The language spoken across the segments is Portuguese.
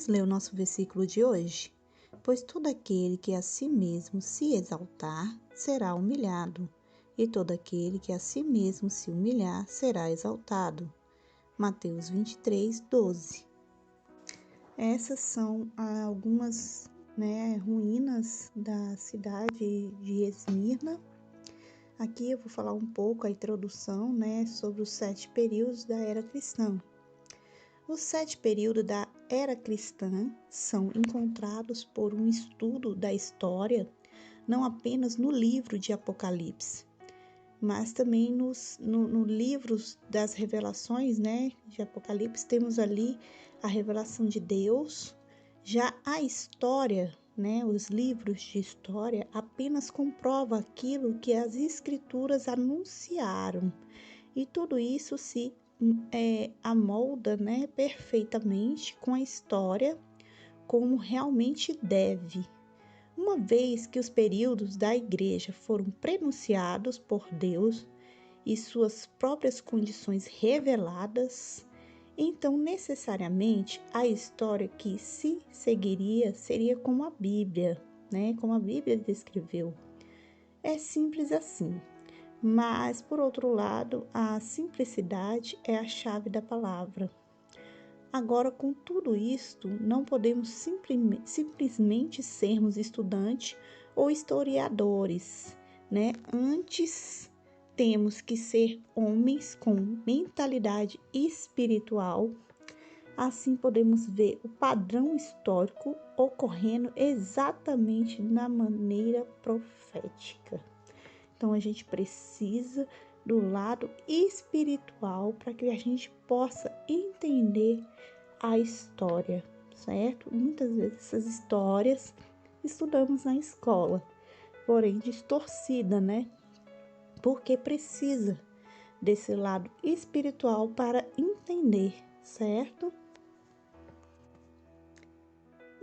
Vamos ler o nosso versículo de hoje? Pois todo aquele que a si mesmo se exaltar será humilhado, e todo aquele que a si mesmo se humilhar será exaltado. Mateus 23, 12. Essas são algumas ruínas da cidade de Esmirna. Aqui eu vou falar um pouco a introdução sobre os 7 períodos da era cristã. Os 7 períodos da era cristã são encontrados por um estudo da história, não apenas no livro de Apocalipse, mas também no livros das revelações, de Apocalipse, temos ali a revelação de Deus. Já a história, os livros de história apenas comprova aquilo que as escrituras anunciaram, e tudo isso se amolda, perfeitamente com a história como realmente deve. Uma vez que os períodos da igreja foram prenunciados por Deus e suas próprias condições reveladas, então necessariamente a história que se seguiria seria como a Bíblia, como a Bíblia descreveu. É simples assim. Mas, por outro lado, a simplicidade é a chave da palavra. Agora, com tudo isto, não podemos simplesmente sermos estudantes ou historiadores, Antes, temos que ser homens com mentalidade espiritual. Assim, podemos ver o padrão histórico ocorrendo exatamente na maneira profética. Então, a gente precisa do lado espiritual para que a gente possa entender a história, certo? Muitas vezes essas histórias estudamos na escola, porém distorcida, Porque precisa desse lado espiritual para entender, certo?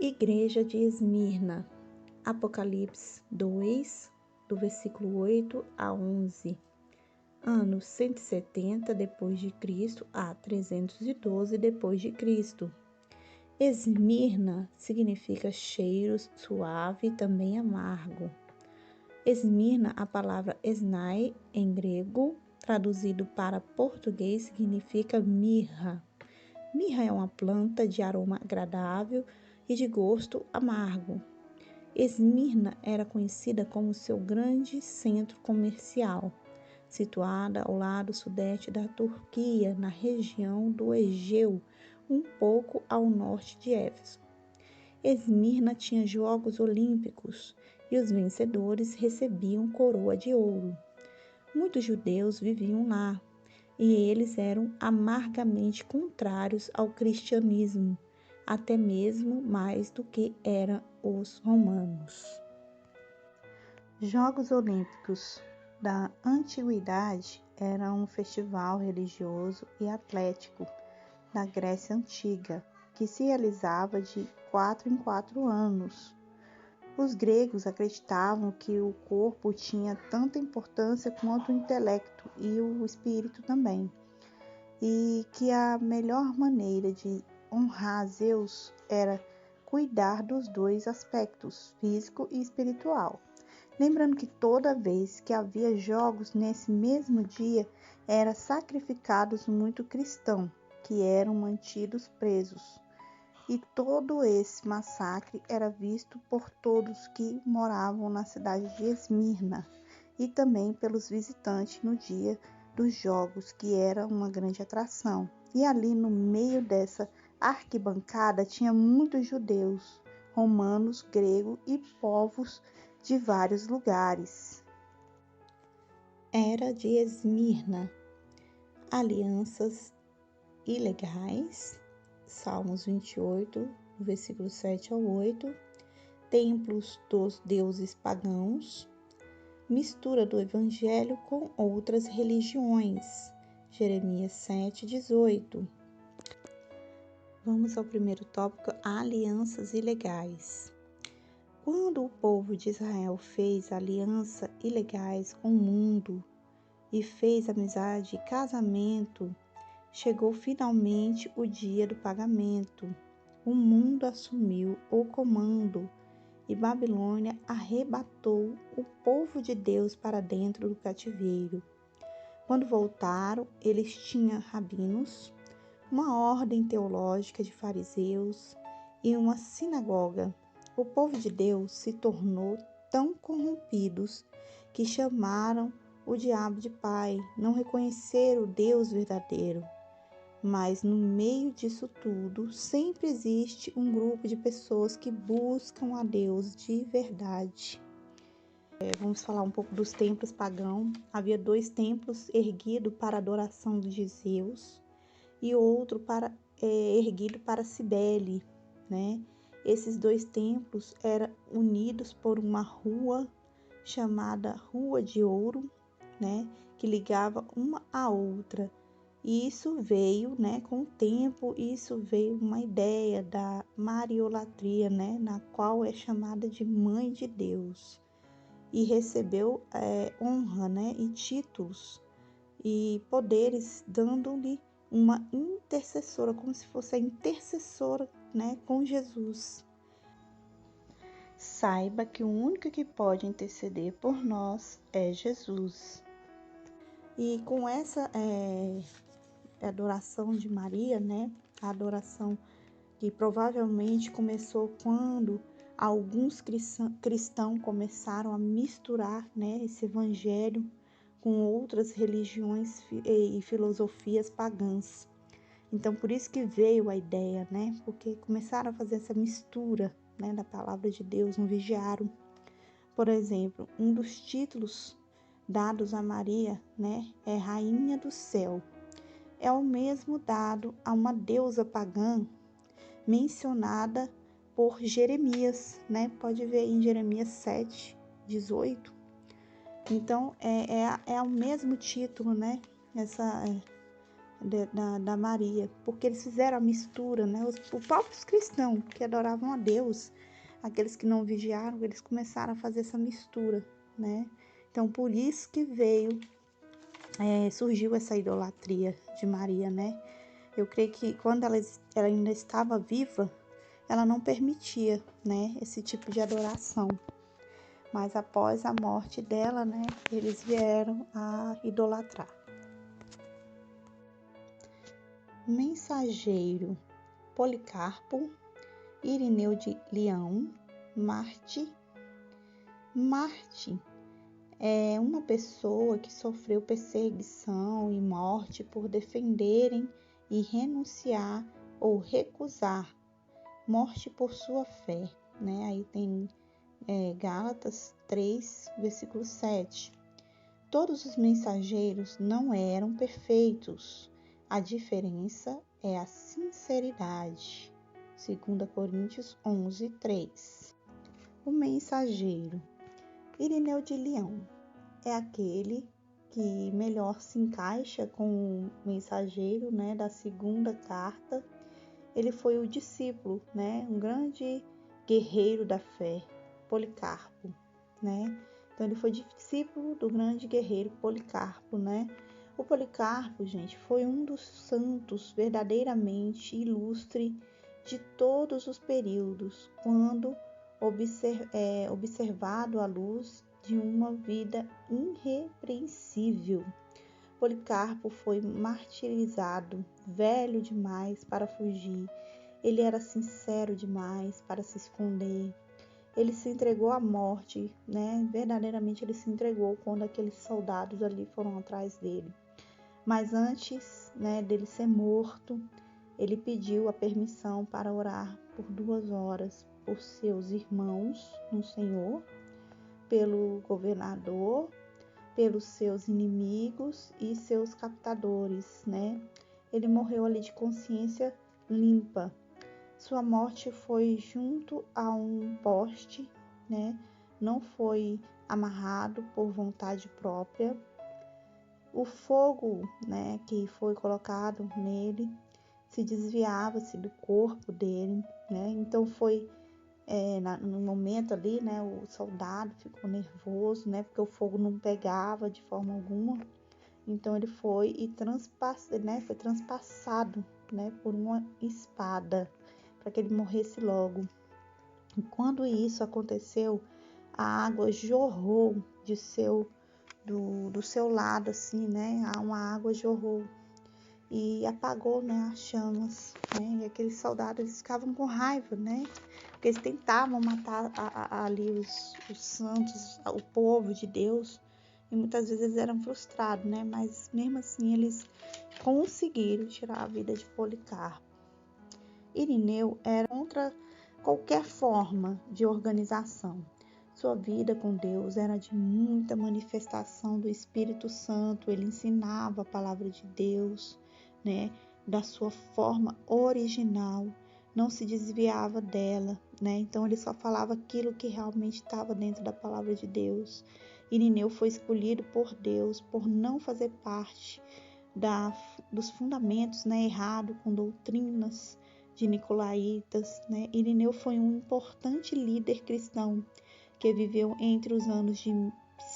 Igreja de Esmirna, Apocalipse 2, do versículo 8 a 11. Ano 170 depois de Cristo a 312 depois de Cristo. Esmirna significa cheiro suave e também amargo. Esmirna, a palavra esnai em grego, traduzido para português, significa mirra. Mirra é uma planta de aroma agradável e de gosto amargo. Esmirna era conhecida como seu grande centro comercial, situada ao lado sudeste da Turquia, na região do Egeu, um pouco ao norte de Éfeso. Esmirna tinha Jogos Olímpicos e os vencedores recebiam coroa de ouro. Muitos judeus viviam lá e eles eram amargamente contrários ao cristianismo, até mesmo mais do que eram os romanos. Jogos Olímpicos da antiguidade era um festival religioso e atlético da Grécia Antiga, que se realizava de 4 em 4 anos. Os gregos acreditavam que o corpo tinha tanta importância quanto o intelecto e o espírito também, e que a melhor maneira de honrar Zeus era cuidar dos dois aspectos, físico e espiritual. Lembrando que toda vez que havia jogos nesse mesmo dia, eram sacrificados muitos cristãos, que eram mantidos presos. E todo esse massacre era visto por todos que moravam na cidade de Esmirna e também pelos visitantes no dia dos jogos, que era uma grande atração. E ali no meio dessa arquibancada tinha muitos judeus, romanos, gregos e povos de vários lugares. Era de Esmirna. Alianças ilegais, Salmos 28, versículo 7 ao 8, templos dos deuses pagãos, mistura do evangelho com outras religiões, Jeremias 7, 18. Vamos ao primeiro tópico, alianças ilegais. Quando o povo de Israel fez aliança ilegais com o mundo e fez amizade e casamento, chegou finalmente o dia do pagamento. o mundo assumiu o comando e Babilônia arrebatou o povo de Deus para dentro do cativeiro. Quando voltaram, eles tinham rabinos, uma ordem teológica de fariseus e uma sinagoga. O povo de Deus se tornou tão corrompidos que chamaram o diabo de pai, não reconheceram o Deus verdadeiro. Mas no meio disso tudo, sempre existe um grupo de pessoas que buscam a Deus de verdade. Vamos falar um pouco dos templos pagãos. Havia 2 templos erguidos para a adoração de Zeus e outro erguido para Cibele, né? Esses 2 templos eram unidos por uma rua chamada Rua de Ouro, né? Que ligava uma à outra. E isso veio, né, com o tempo, isso veio uma ideia da mariolatria, né, na qual é chamada de Mãe de Deus. E recebeu honra, né, e títulos e poderes, dando-lhe uma intercessora, como se fosse a intercessora, né, com Jesus. Saiba que o único que pode interceder por nós é Jesus. E com essa adoração de Maria, né? A adoração que provavelmente começou quando alguns cristãos começaram a misturar, né, esse evangelho com outras religiões e filosofias pagãs. Então, por isso que veio a ideia, né? Porque começaram a fazer essa mistura, né, da palavra de Deus, não vigiaram. Por exemplo, um dos títulos dados a Maria, né, é Rainha do Céu. É o mesmo dado a uma deusa pagã mencionada por Jeremias, né? Pode ver em Jeremias 7:18. Então, é o mesmo título, né? Da Maria, porque eles fizeram a mistura, né? Os próprios cristãos que adoravam a Deus, aqueles que não vigiaram, eles começaram a fazer essa mistura, né? Então, por isso que surgiu essa idolatria de Maria, né? Eu creio que quando ela ainda estava viva, ela não permitia, né, esse tipo de adoração. Mas após a morte dela, né, eles vieram a idolatrar. Mensageiro: Policarpo, Irineu de Leão, Marte. Marte é uma pessoa que sofreu perseguição e morte por defenderem e renunciar ou recusar morte por sua fé, né? Aí tem Gálatas 3, versículo 7. Todos os mensageiros não eram perfeitos. A diferença é a sinceridade. 2 Coríntios 11, 3. O mensageiro. Irineu de Leão é aquele que melhor se encaixa com o mensageiro, né, da segunda carta. Ele foi o discípulo, né, um grande guerreiro da fé, Policarpo, né? Então ele foi discípulo do grande guerreiro Policarpo, né? O Policarpo, gente, foi um dos santos verdadeiramente ilustre de todos os períodos, quando observado à luz de uma vida irrepreensível. Policarpo foi martirizado, velho demais para fugir. Ele era sincero demais para se esconder. Ele se entregou à morte, né? Verdadeiramente ele se entregou quando aqueles soldados ali foram atrás dele. Mas antes, né, dele ser morto, ele pediu a permissão para orar por 2 horas por seus irmãos no Senhor, pelo governador, pelos seus inimigos e seus captadores, né? Ele morreu ali de consciência limpa. Sua morte foi junto a um poste, né? Não foi amarrado por vontade própria. O fogo, né, que foi colocado nele se desviava-se do corpo dele, né? Então foi no momento ali, né, o soldado ficou nervoso, né, porque o fogo não pegava de forma alguma. Então ele foi e foi transpassado, né, por uma espada, para que ele morresse logo. E quando isso aconteceu, a água jorrou do seu lado, assim, né? Uma água jorrou e apagou, né, as chamas, né? E aqueles soldados, eles ficavam com raiva, né? Porque eles tentavam matar ali os santos, o povo de Deus, e muitas vezes eles eram frustrados, né? Mas mesmo assim eles conseguiram tirar a vida de Policarpo. Irineu era contra qualquer forma de organização. Sua vida com Deus era de muita manifestação do Espírito Santo. Ele ensinava a palavra de Deus, né, da sua forma original, não se desviava dela, né? Então ele só falava aquilo que realmente estava dentro da palavra de Deus. Irineu foi escolhido por Deus por não fazer parte dos fundamentos, né, errado, com doutrinas de nicolaítas, né? Irineu foi um importante líder cristão que viveu entre os anos de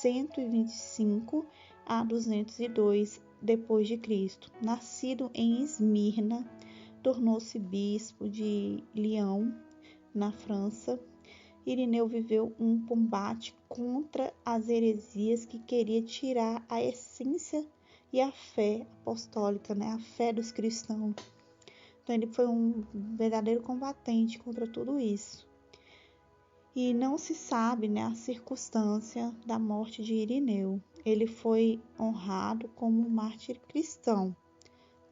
125 a 202 depois de Cristo. Nascido em Esmirna, tornou-se bispo de Lyon, na França. Irineu viveu um combate contra as heresias que queria tirar a essência e a fé apostólica, né? A fé dos cristãos. Então ele foi um verdadeiro combatente contra tudo isso. E não se sabe, né, a circunstância da morte de Irineu. Ele foi honrado como um mártir cristão,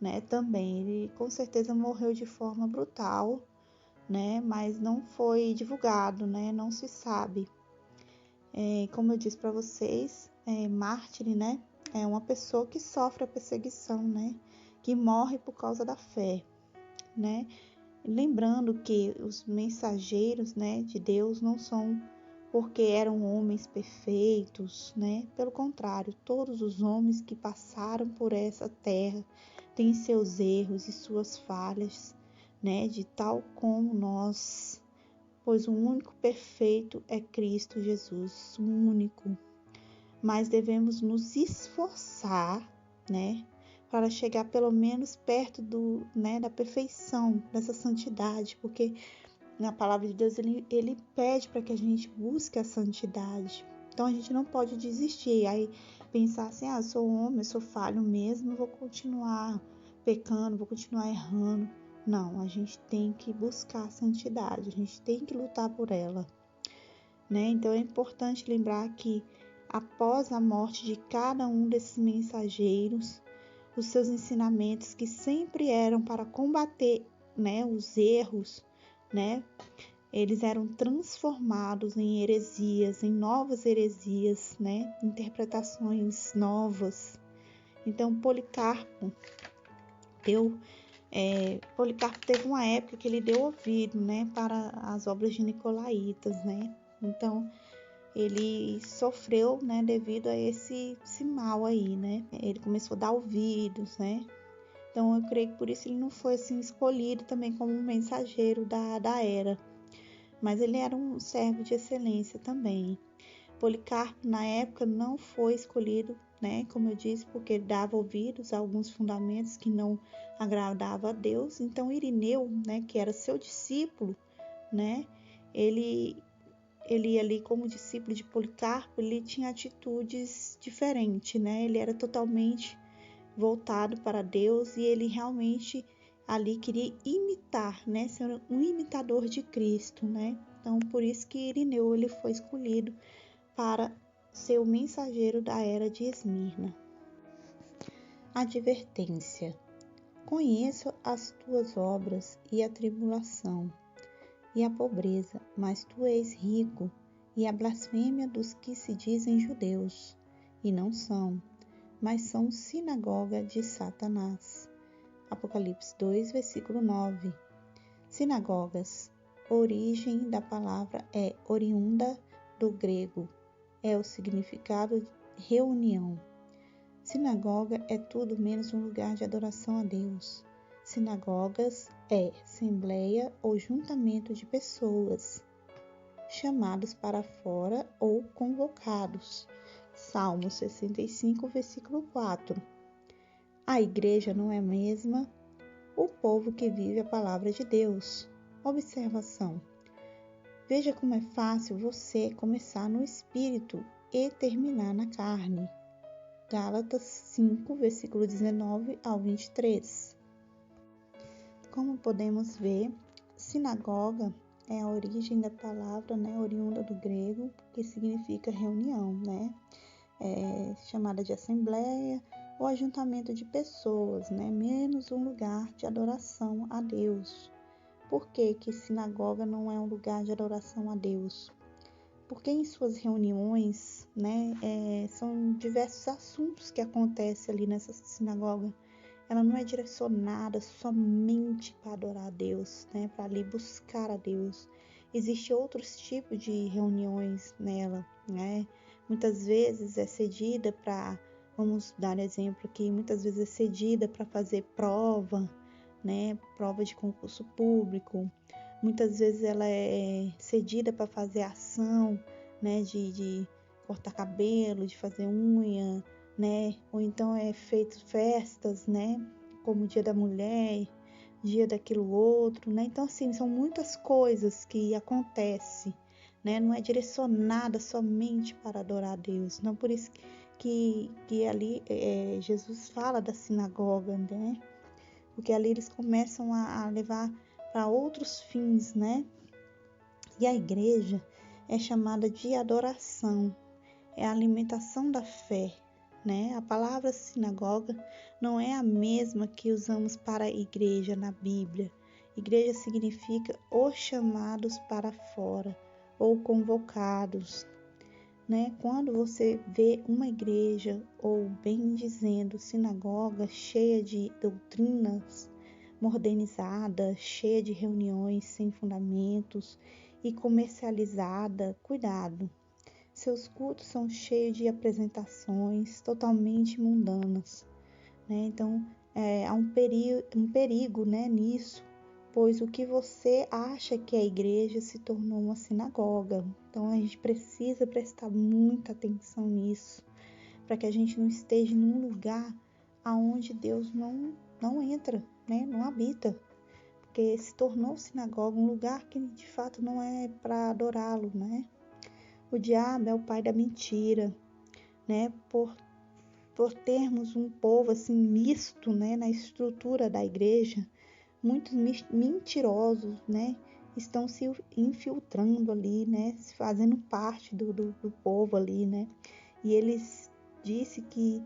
né? Também ele com certeza morreu de forma brutal, né? Mas não foi divulgado, né? Não se sabe. Como eu disse para vocês, mártir, né? É uma pessoa que sofre a perseguição, né? Que morre por causa da fé, né? Lembrando que os mensageiros, né, de Deus não são porque eram homens perfeitos, né? Pelo contrário, todos os homens que passaram por essa terra têm seus erros e suas falhas, né? De tal como nós, pois o único perfeito é Cristo Jesus, o único. Mas devemos nos esforçar, né, para chegar pelo menos perto da perfeição, dessa santidade, porque na palavra de Deus ele pede para que a gente busque a santidade. Então a gente não pode desistir, aí pensar assim, eu sou homem, eu sou falho mesmo, vou continuar pecando, vou continuar errando. Não, a gente tem que buscar a santidade, a gente tem que lutar por ela, né? Então é importante lembrar que após a morte de cada um desses mensageiros, os seus ensinamentos, que sempre eram para combater, né, os erros, né, eles eram transformados em heresias, em novas heresias, né, interpretações novas. Então, Policarpo teve uma época que ele deu ouvido, né, para as obras de nicolaítas, né. Então, ele sofreu, né, devido a esse mal aí, né? Ele começou a dar ouvidos, né? Então, eu creio que por isso ele não foi, assim, escolhido também como um mensageiro da era. Mas ele era um servo de excelência também. Policarpo, na época, não foi escolhido, né? Como eu disse, porque ele dava ouvidos a alguns fundamentos que não agradavam a Deus. Então, Irineu, né, que era seu discípulo, né? Ele ali como discípulo de Policarpo, ele tinha atitudes diferentes, né? Ele era totalmente voltado para Deus e ele realmente ali queria imitar, né? Ser um imitador de Cristo, né? Então, por isso que Irineu ele foi escolhido para ser o mensageiro da era de Esmirna. Advertência. Conheço as tuas obras e a tribulação e a pobreza, mas tu és rico, e a blasfêmia dos que se dizem judeus, e não são, mas são sinagoga de Satanás. Apocalipse 2, versículo 9. Sinagogas. A origem da palavra é oriunda do grego. É o significado reunião. Sinagoga é tudo menos um lugar de adoração a Deus. Sinagogas é assembleia ou juntamento de pessoas, chamados para fora ou convocados. Salmo 65, versículo 4. A igreja não é mesma o povo que vive a palavra de Deus. Observação. Veja como é fácil você começar no espírito e terminar na carne. Gálatas 5, versículo 19 ao 23. Como podemos ver, sinagoga é a origem da palavra, oriunda do grego, que significa reunião, chamada de assembleia ou ajuntamento de pessoas, menos um lugar de adoração a Deus. Por que sinagoga não é um lugar de adoração a Deus? Porque em suas reuniões, são diversos assuntos que acontecem ali nessa sinagoga. Ela não é direcionada somente para adorar a Deus, para ali buscar a Deus. Existem outros tipos de reuniões nela, Muitas vezes é cedida para, vamos dar exemplo aqui, muitas vezes é cedida para fazer prova, prova de concurso público. Muitas vezes ela é cedida para fazer ação, de cortar cabelo, de fazer unha, ou então é feito festas, como o Dia da Mulher, dia daquilo outro, Então, assim, são muitas coisas que acontecem, Não é direcionada somente para adorar a Deus. Não por isso que ali Jesus fala da sinagoga, Porque ali eles começam a levar para outros fins, E a igreja é chamada de adoração, é a alimentação da fé, A palavra sinagoga não é a mesma que usamos para igreja na Bíblia. Igreja significa os chamados para fora ou convocados, Quando você vê uma igreja, ou bem dizendo, sinagoga cheia de doutrinas modernizada, cheia de reuniões sem fundamentos e comercializada, cuidado. Seus cultos são cheios de apresentações totalmente mundanas, Então, há um perigo, nisso, pois o que você acha que é igreja se tornou uma sinagoga. Então, a gente precisa prestar muita atenção nisso, para que a gente não esteja num lugar aonde Deus não entra, não habita, porque se tornou sinagoga, um lugar que de fato não é para adorá-lo, O diabo é o pai da mentira, por termos um povo assim misto, na estrutura da igreja, muitos mentirosos, estão se infiltrando ali, se fazendo parte do povo ali, E eles disse que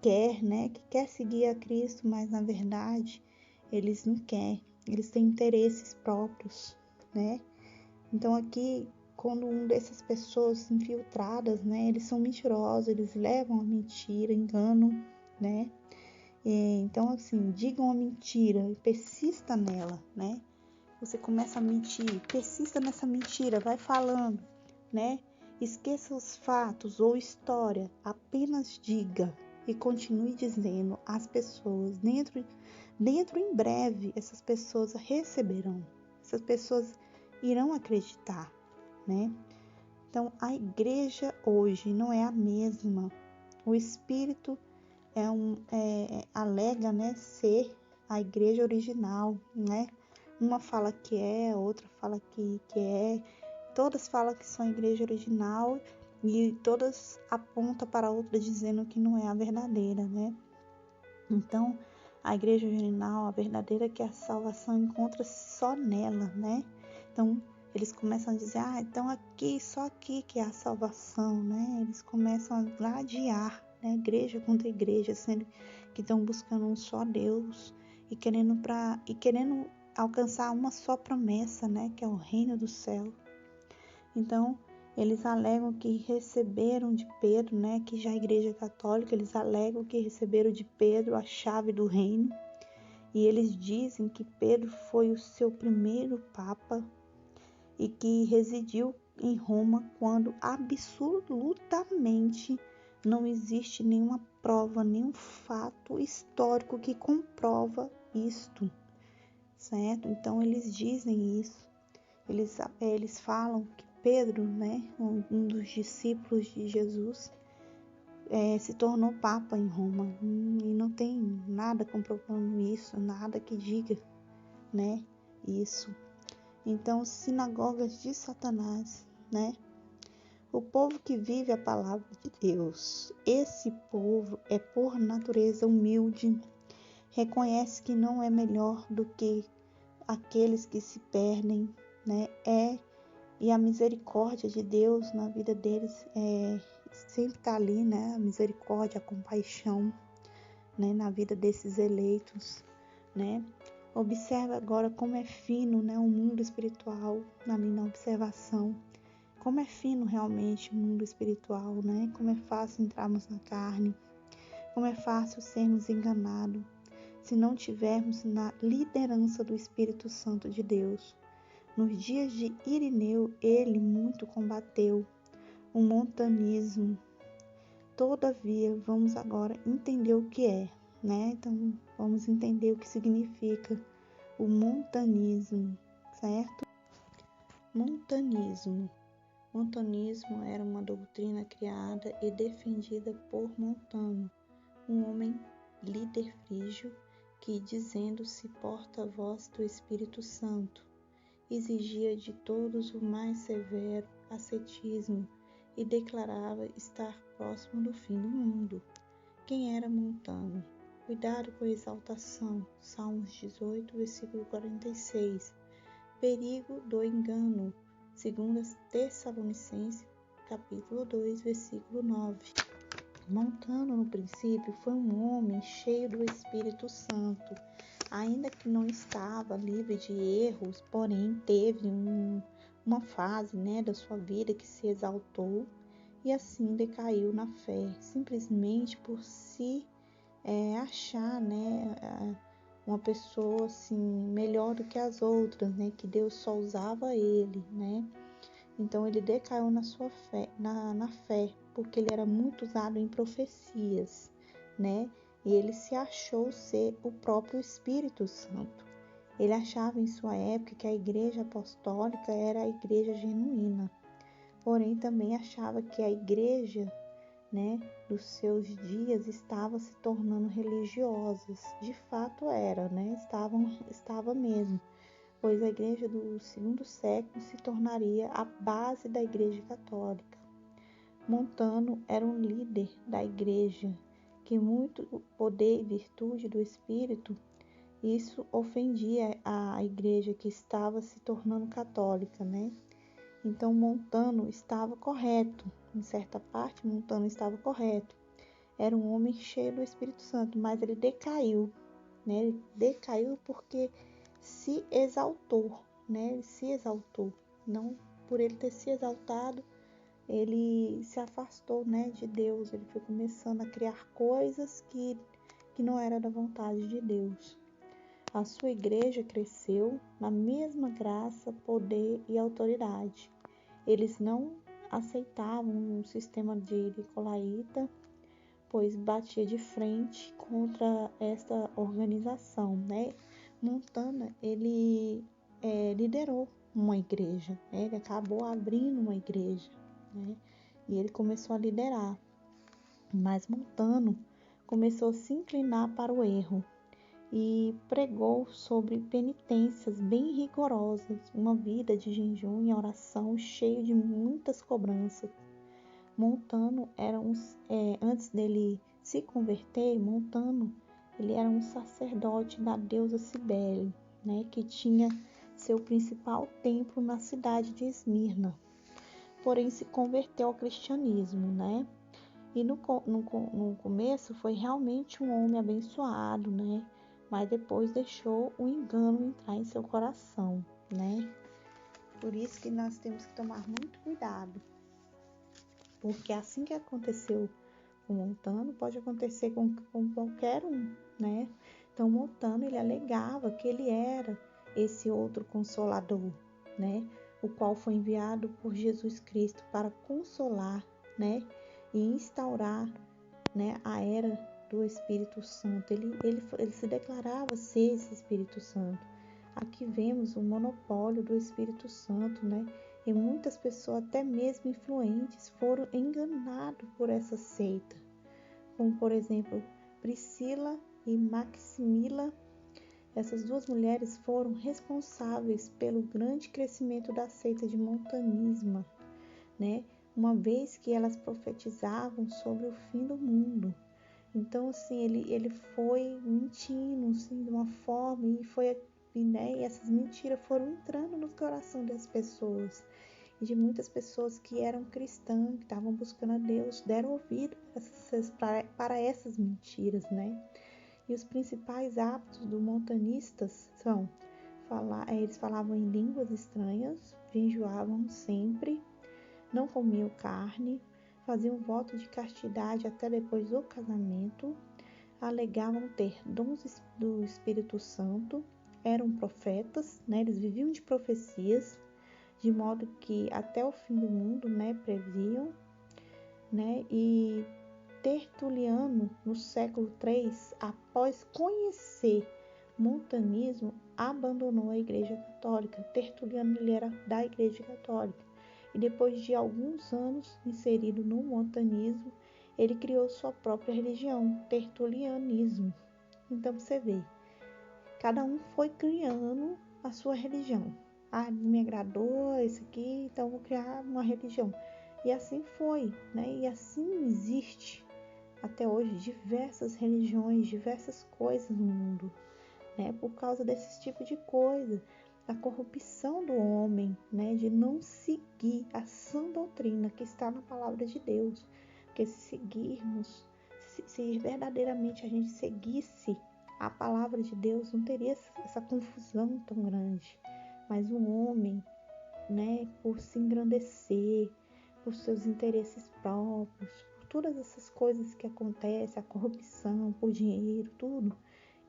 quer, que quer seguir a Cristo, mas na verdade eles não querem, eles têm interesses próprios, Então aqui, quando um dessas pessoas infiltradas, eles são mentirosos, eles levam a mentira, enganam, Então assim, digam a mentira, persista nela, Você começa a mentir, persista nessa mentira, vai falando, Esqueça os fatos ou história, apenas diga e continue dizendo às pessoas. Dentro em breve, essas pessoas receberão, essas pessoas irão acreditar, Então, a igreja hoje não é a mesma. O Espírito alega, ser a igreja original, Uma fala que é, a outra fala que é. Todas falam que são a igreja original e todas apontam para a outra dizendo que não é a verdadeira, Então, a igreja original, a verdadeira, que a salvação encontra-se só nela, Então, eles começam a dizer, então só aqui que é a salvação, Eles começam a gladiar, igreja contra igreja, sendo que estão buscando um só Deus e querendo alcançar uma só promessa, que é o reino do céu. Então, eles alegam que receberam de Pedro, que já a igreja católica, eles alegam que receberam de Pedro a chave do reino. E eles dizem que Pedro foi o seu primeiro papa e que residiu em Roma quando absolutamente não existe nenhuma prova, nenhum fato histórico que comprova isto, certo? Então, eles dizem isso. Eles falam que Pedro, um dos discípulos de Jesus, se tornou papa em Roma, e não tem nada comprovando isso, nada que diga, isso. Então, sinagogas de Satanás, né? O povo que vive a palavra de Deus, esse povo é por natureza humilde, reconhece que não é melhor do que aqueles que se perdem, né? E a misericórdia de Deus na vida deles sempre está ali, né? A misericórdia, a compaixão, né? Na vida desses eleitos, né? Observa agora como é fino, né? O mundo espiritual, ali na observação. Como é fino realmente o mundo espiritual, né? Como é fácil entrarmos na carne, como é fácil sermos enganados se não tivermos na liderança do Espírito Santo de Deus. Nos dias de Irineu, ele muito combateu o montanismo. Todavia, vamos agora entender o que é, né? Então, vamos entender o que significa o montanismo, certo? Montanismo. Montanismo era uma doutrina criada e defendida por Montano, um homem líder frígio que, dizendo-se porta-voz do Espírito Santo, exigia de todos o mais severo ascetismo e declarava estar próximo do fim do mundo. Quem era Montano? Cuidado com a exaltação. Salmos 18, versículo 46. Perigo do engano. 2 Tessalonicenses, capítulo 2, versículo 9. Montano, no princípio, foi um homem cheio do Espírito Santo. Ainda que não estava livre de erros, porém teve uma fase, né, da sua vida que se exaltou e assim decaiu na fé, simplesmente por se achar, né, uma pessoa assim melhor do que as outras, né, que Deus só usava ele, né? Então ele decaiu na sua fé, na fé, porque ele era muito usado em profecias, né? E ele se achou ser o próprio Espírito Santo. Ele achava em sua época que a igreja apostólica era a igreja genuína, porém também achava que a igreja, né, dos seus dias estava se tornando religiosas. De fato era, né? Estava mesmo, pois a igreja do segundo século se tornaria a base da igreja católica. Montano era um líder da igreja, que muito poder e virtude do Espírito, isso ofendia a igreja que estava se tornando católica, né? Então Montano estava correto, em certa parte Montano estava correto. Era um homem cheio do Espírito Santo, mas ele decaiu, né? Ele decaiu porque se exaltou, né? Ele se exaltou. Não por ele ter se exaltado, ele se afastou, né, de Deus. Ele foi começando a criar coisas que não era da vontade de Deus. A sua igreja cresceu na mesma graça, poder e autoridade. Eles não aceitavam um sistema de nicolaíta, pois batia de frente contra esta organização, né? Montana, ele liderou uma igreja, né? Ele acabou abrindo uma igreja, né? E ele começou a liderar, mas Montano começou a se inclinar para o erro e pregou sobre penitências bem rigorosas, uma vida de jejum e oração cheio de muitas cobranças. Montano era antes dele se converter, Montano ele era um sacerdote da deusa Cibele, né, que tinha seu principal templo na cidade de Esmirna. Porém, se converteu ao cristianismo, né? E no começo foi realmente um homem abençoado, né? Mas depois deixou o engano entrar em seu coração, né? Por isso que nós temos que tomar muito cuidado, porque assim que aconteceu com Montano, pode acontecer com qualquer um, né? Então Montano, ele alegava que ele era esse outro consolador, né? O qual foi enviado por Jesus Cristo para consolar, né? E instaurar, né, a era do Espírito Santo. Ele se declarava ser esse Espírito Santo. Aqui vemos o monopólio do Espírito Santo, né? E muitas pessoas, até mesmo influentes, foram enganadas por essa seita. Como, por exemplo, Priscila e Maximila Essas duas mulheres foram responsáveis pelo grande crescimento da seita de montanismo, né? Uma vez que elas profetizavam sobre o fim do mundo. Então, assim, ele foi mentindo, assim, de uma forma, e essas mentiras foram entrando no coração das pessoas. E de muitas pessoas que eram cristãs, que estavam buscando a Deus, deram ouvido para essas mentiras, né? E os principais hábitos dos montanistas são eles falavam em línguas estranhas, jejuavam sempre, não comiam carne, faziam voto de castidade até depois do casamento, alegavam ter dons do Espírito Santo, eram profetas, né? Eles viviam de profecias, de modo que até o fim do mundo, né, previam, né? E Tertuliano, no século III, após conhecer montanismo, abandonou a Igreja Católica. Tertuliano ele era da Igreja Católica. E depois de alguns anos inserido no montanismo, ele criou sua própria religião, tertulianismo. Então você vê, cada um foi criando a sua religião. Ah, não me agradou esse aqui, então vou criar uma religião. E assim foi, né? E assim existe até hoje diversas religiões, diversas coisas no mundo, né? Por causa desse tipo de coisa, a corrupção do homem, né? De não seguir a sã doutrina que está na palavra de Deus. Porque se seguirmos, se verdadeiramente a gente seguisse a palavra de Deus, não teria essa confusão tão grande. Mas o homem, né? Por se engrandecer, por seus interesses próprios, todas essas coisas que acontecem, a corrupção, por dinheiro, tudo,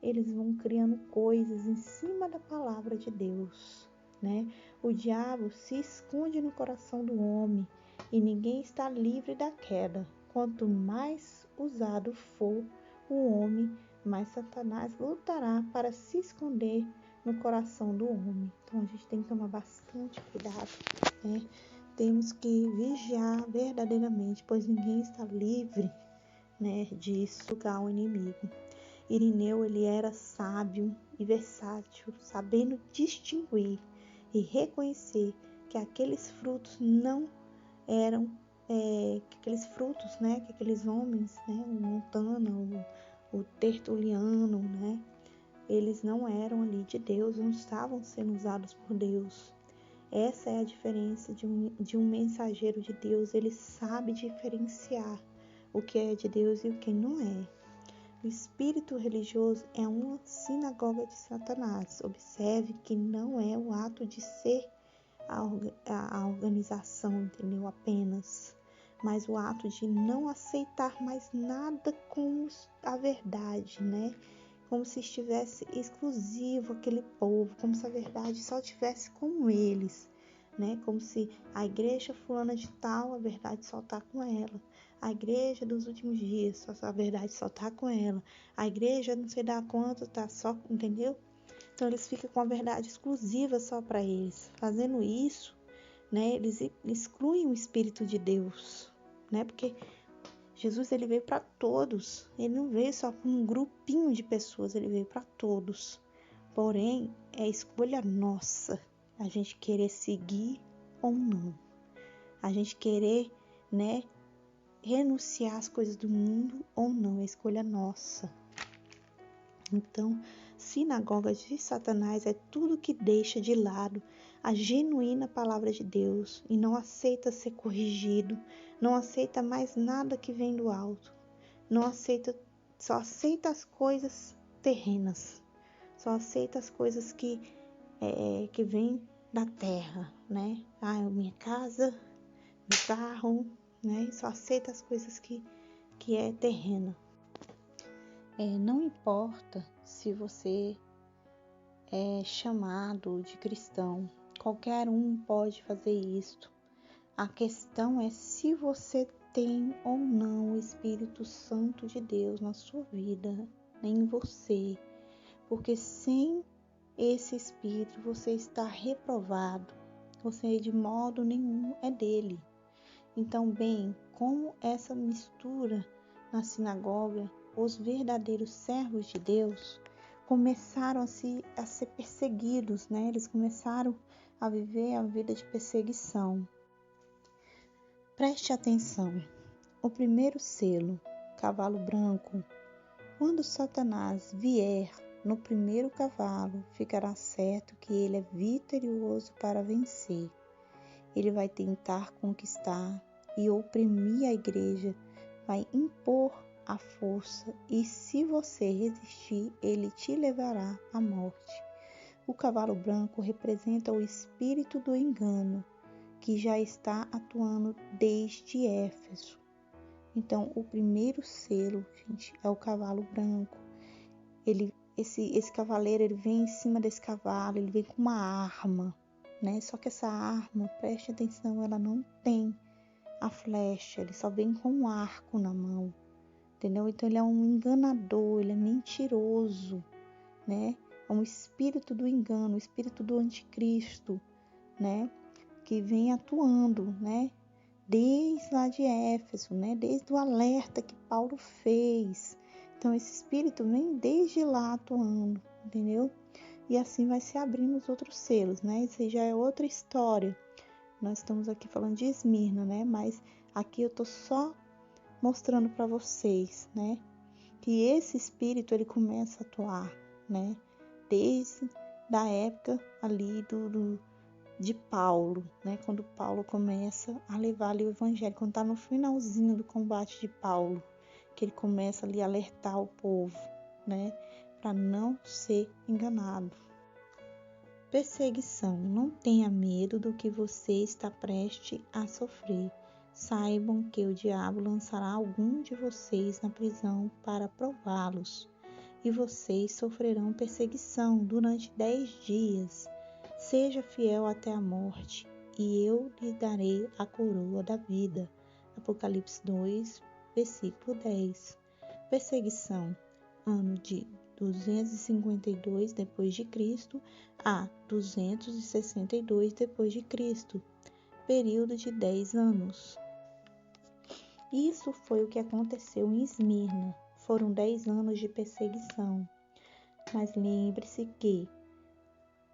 eles vão criando coisas em cima da palavra de Deus, né? O diabo se esconde no coração do homem e ninguém está livre da queda. Quanto mais usado for o homem, mais Satanás lutará para se esconder no coração do homem. Então a gente tem que tomar bastante cuidado, né? Temos que vigiar verdadeiramente, pois ninguém está livre, né, de sugar o inimigo. Irineu, ele era sábio e versátil, sabendo distinguir e reconhecer que aqueles frutos não eram, que aqueles frutos, né, que aqueles homens, né, o Montana, o Tertuliano, né, eles não eram ali de Deus, não estavam sendo usados por Deus. Essa é a diferença de um mensageiro de Deus. Ele sabe diferenciar o que é de Deus e o que não é. O espírito religioso é uma sinagoga de Satanás. Observe que não é o ato de ser a organização, entendeu? Apenas. Mas o ato de não aceitar mais nada como a verdade, né? Como se estivesse exclusivo aquele povo, como se a verdade só estivesse com eles, né? Como se a igreja fulana de tal, a verdade só está com ela. A igreja dos últimos dias, a verdade só está com ela. A igreja não sei da quanto, tá só, entendeu? Então eles ficam com a verdade exclusiva só para eles. Fazendo isso, né? Eles excluem o Espírito de Deus, né? Porque Jesus, ele veio para todos, ele não veio só para um grupinho de pessoas, ele veio para todos. Porém, é escolha nossa, a gente querer seguir ou não. A gente querer, né, renunciar às coisas do mundo ou não, é escolha nossa. Então, sinagoga de Satanás é tudo que deixa de lado a genuína palavra de Deus e não aceita ser corrigido, não aceita mais nada que vem do alto, só aceita as coisas terrenas, só aceita as coisas que vêm da terra, né? Minha casa, meu carro, né? Só aceita as coisas que é terrena. Não importa se você é chamado de cristão, qualquer um pode fazer isso. A questão é se você tem ou não o Espírito Santo de Deus na sua vida, em você, porque sem esse Espírito você está reprovado, você de modo nenhum é dele. Então, bem, como essa mistura na sinagoga, os verdadeiros servos de Deus começaram a ser perseguidos, né? Eles começaram a viver a vida de perseguição. Preste atenção. O primeiro selo, cavalo branco. Quando Satanás vier no primeiro cavalo, ficará certo que ele é vitorioso para vencer. Ele vai tentar conquistar e oprimir a igreja, vai impor a força e, se você resistir, ele te levará à morte. O cavalo branco representa o espírito do engano, que já está atuando desde Éfeso. Então, o primeiro selo, gente, é o cavalo branco. Esse cavaleiro, ele vem em cima desse cavalo, ele vem com uma arma, né? Só que essa arma, preste atenção, ela não tem a flecha, ele só vem com um arco na mão, entendeu? Então, ele é um enganador, ele é mentiroso, né? É um espírito do engano, o espírito do anticristo, né? Que vem atuando, né? Desde lá de Éfeso, né? Desde o alerta que Paulo fez. Então, esse espírito vem desde lá atuando, entendeu? E assim vai se abrindo os outros selos, né? Isso aí já é outra história. Nós estamos aqui falando de Esmirna, né? Mas aqui eu tô só mostrando para vocês, né? Que esse espírito, ele começa a atuar, né? Desde da época ali de Paulo, né? Quando Paulo começa a levar ali o evangelho, quando está no finalzinho do combate de Paulo, que ele começa ali a alertar o povo, né? Para não ser enganado. Perseguição. Não tenha medo do que você está prestes a sofrer. Saibam que o diabo lançará algum de vocês na prisão para prová-los, e vocês sofrerão perseguição durante 10 dias. Seja fiel até a morte, e eu lhe darei a coroa da vida. Apocalipse 2, versículo 10. Perseguição. Ano de 252 depois de Cristo a 262 depois de Cristo. Período de 10 anos. Isso foi o que aconteceu em Esmirna. Foram 10 anos de perseguição. Mas lembre-se que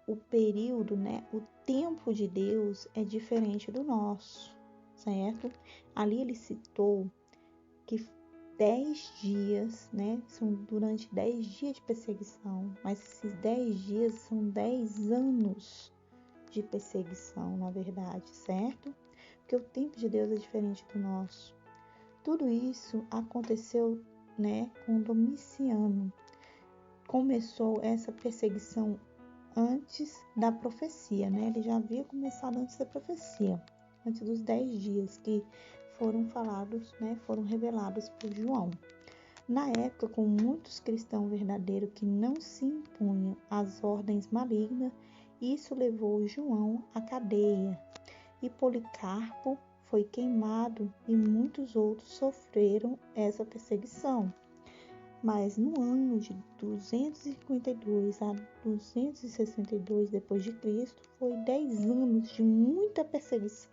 o período, né, o tempo de Deus é diferente do nosso, certo? Ali ele citou que 10 dias, né, são durante 10 dias de perseguição, mas esses 10 dias são 10 anos de perseguição, na verdade, certo? Porque o tempo de Deus é diferente do nosso. Tudo isso aconteceu, né, com Domiciano. Começou essa perseguição antes da profecia, né? Ele já havia começado antes da profecia, antes dos 10 dias que foram falados, né? Foram revelados por João. Na época, com muitos cristãos verdadeiros que não se impunham às ordens malignas, isso levou João à cadeia. E Policarpo foi queimado e muitos outros sofreram essa perseguição. Mas no ano de 252 a 262 depois de Cristo, foi 10 anos de muita perseguição,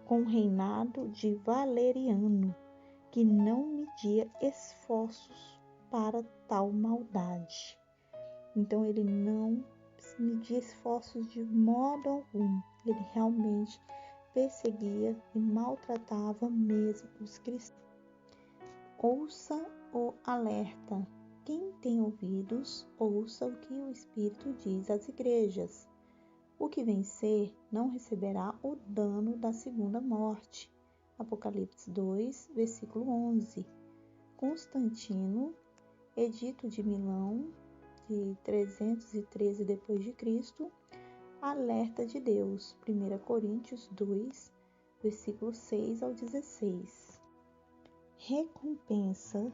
com o reinado de Valeriano, que não media esforços para tal maldade. Então ele não media esforços de modo algum. Ele realmente perseguia e maltratava mesmo os cristãos. Ouça o alerta. Quem tem ouvidos, ouça o que o Espírito diz às igrejas. O que vencer não receberá o dano da segunda morte. Apocalipse 2, versículo 11. Constantino, Edito de Milão, de 313 d.C., alerta de Deus. 1 Coríntios 2, versículo 6 ao 16. Recompensa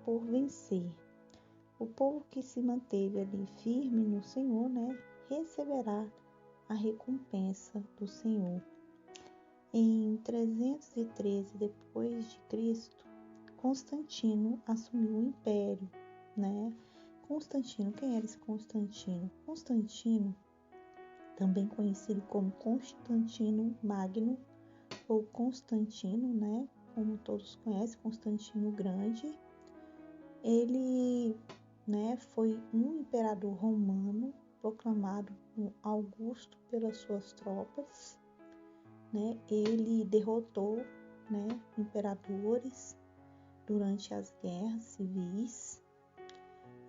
por vencer. O povo que se manteve ali firme no Senhor, né, receberá a recompensa do Senhor. Em 313 depois de Cristo, Constantino assumiu o império, né? Constantino, quem era esse Constantino? Constantino, também conhecido como Constantino Magno ou Constantino, como todos conhecem, Constantino Grande. Ele né, foi um imperador romano, proclamado Augusto pelas suas tropas, né? Ele derrotou, né, imperadores durante as guerras civis.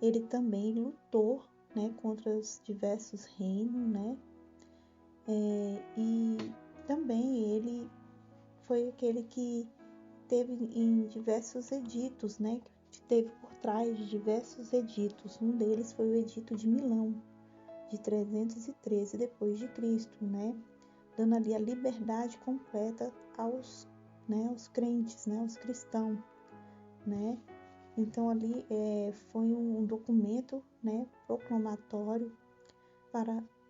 Ele também lutou, né, contra os diversos reinos, né? E também ele foi aquele que teve em diversos editos, né? Que teve por trás de diversos editos. Um deles foi o Edito de Milão, de 313 depois de Cristo, né? Dando ali a liberdade completa aos crentes, né? Aos cristãos, né? Então ali foi um documento, né? Proclamatório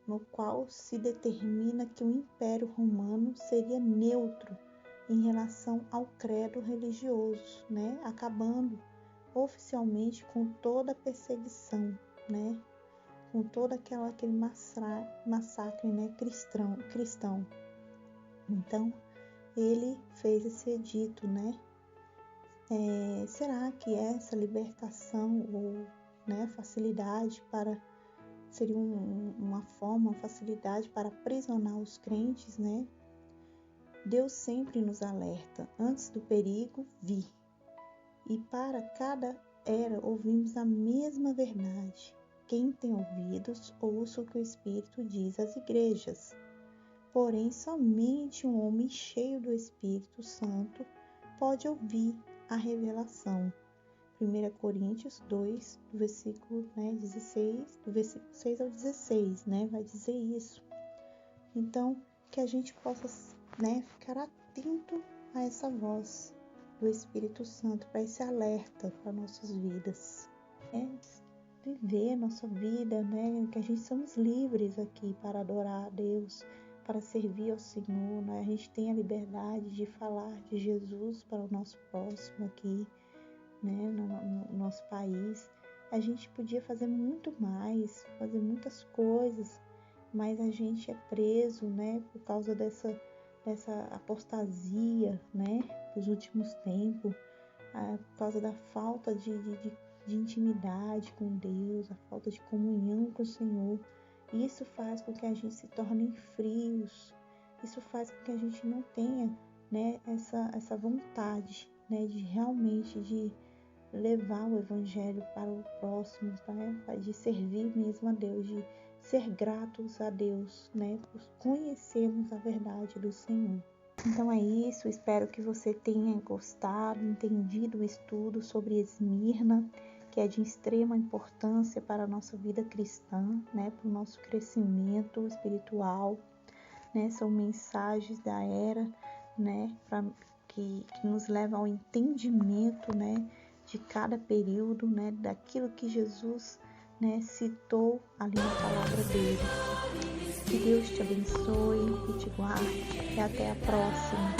no qual se determina que o Império Romano seria neutro em relação ao credo religioso, né? Acabando oficialmente com toda a perseguição, né? Com todo aquele massacre, né? cristão. Então, ele fez esse edito, né? Será que essa libertação ou, né, facilidade seria uma facilidade para aprisionar os crentes, né? Deus sempre nos alerta antes do perigo vir. E para cada era ouvimos a mesma verdade. Quem tem ouvidos, ouça o que o Espírito diz às igrejas. Porém, somente um homem cheio do Espírito Santo pode ouvir a revelação. 1 Coríntios 2, do versículo 16, do versículo 6 ao 16, né? Vai dizer isso. Então, que a gente possa, né, ficar atento a essa voz do Espírito Santo, para esse alerta para nossas vidas. Viver a nossa vida, né? Que a gente somos livres aqui para adorar a Deus, para servir ao Senhor, né? A gente tem a liberdade de falar de Jesus para o nosso próximo aqui, né? No nosso país. A gente podia fazer muito mais, fazer muitas coisas, mas a gente é preso, né? Por causa dessa apostasia, né? Dos últimos tempos, por causa da falta de intimidade com Deus, a falta de comunhão com o Senhor. Isso faz com que a gente se torne frios. Isso faz com que a gente não tenha, né, essa vontade, né, de realmente de levar o Evangelho para o próximo, né, de servir mesmo a Deus, de ser gratos a Deus, né, por conhecermos a verdade do Senhor. Então é isso, espero que você tenha gostado, entendido o estudo sobre Esmirna, que é de extrema importância para a nossa vida cristã, né, para o nosso crescimento espiritual, né, são mensagens da era, né, que nos levam ao entendimento, né, de cada período, né, daquilo que Jesus, né, citou ali na palavra dele. Que Deus te abençoe e te guarde e até a próxima.